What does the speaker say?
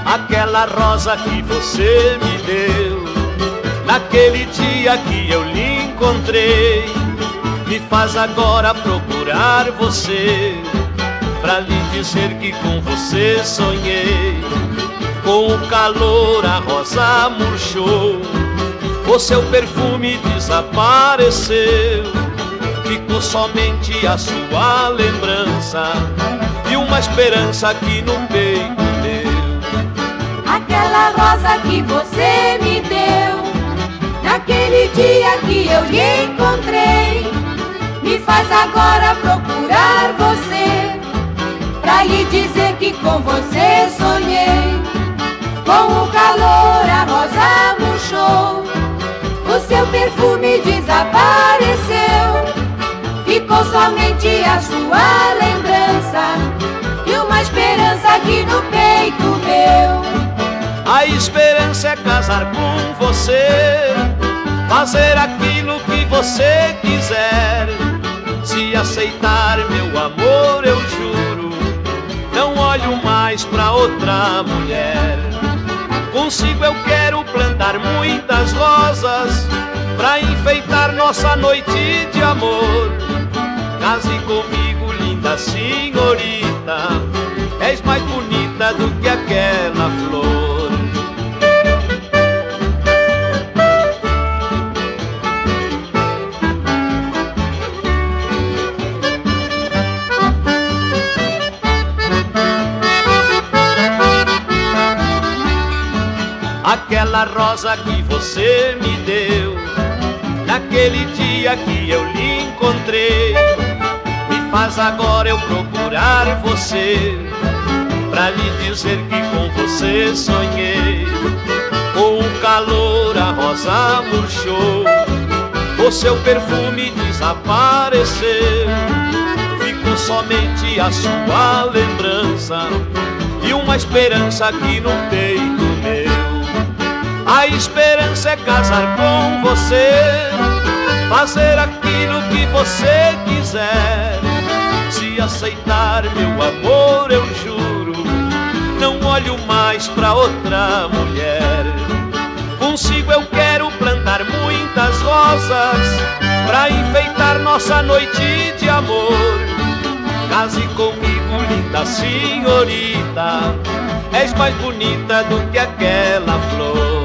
Aquela rosa que você me deu, naquele dia que eu lhe encontrei, me faz agora procurar você, pra lhe dizer que com você sonhei. Com o calor a rosa murchou, o seu perfume desapareceu, ficou somente a sua lembrança e uma esperança aqui no peito meu. Aquela rosa que você me deu, naquele dia que eu lhe encontrei, me faz agora procurar você, pra lhe dizer que com você sonhei. Com o calor a rosa murchou, o seu perfume desapareceu, ficou somente a sua lembrança e uma esperança aqui no peito meu. A esperança é casar com você, fazer aquilo que você quiser. Se aceitar meu amor, eu juro, não olho mais pra outra mulher. Consigo eu quero plantar muitas rosas pra enfeitar nossa noite de amor. Case comigo, linda senhorita, és mais bonita do que aquela flor. Aquela rosa que você me deu, naquele dia que eu lhe encontrei, me faz agora eu procurar você, pra lhe dizer que com você sonhei. Com o calor a rosa murchou, o seu perfume desapareceu, ficou somente a sua lembrança e uma esperança aqui no peito meu. A esperança é casar com você, fazer aquilo que você quiser. Se aceitar meu amor, eu juro, não olho mais pra outra mulher. Consigo eu quero plantar muitas rosas pra enfeitar nossa noite de amor. Case comigo, linda senhorita, és mais bonita do que aquela flor.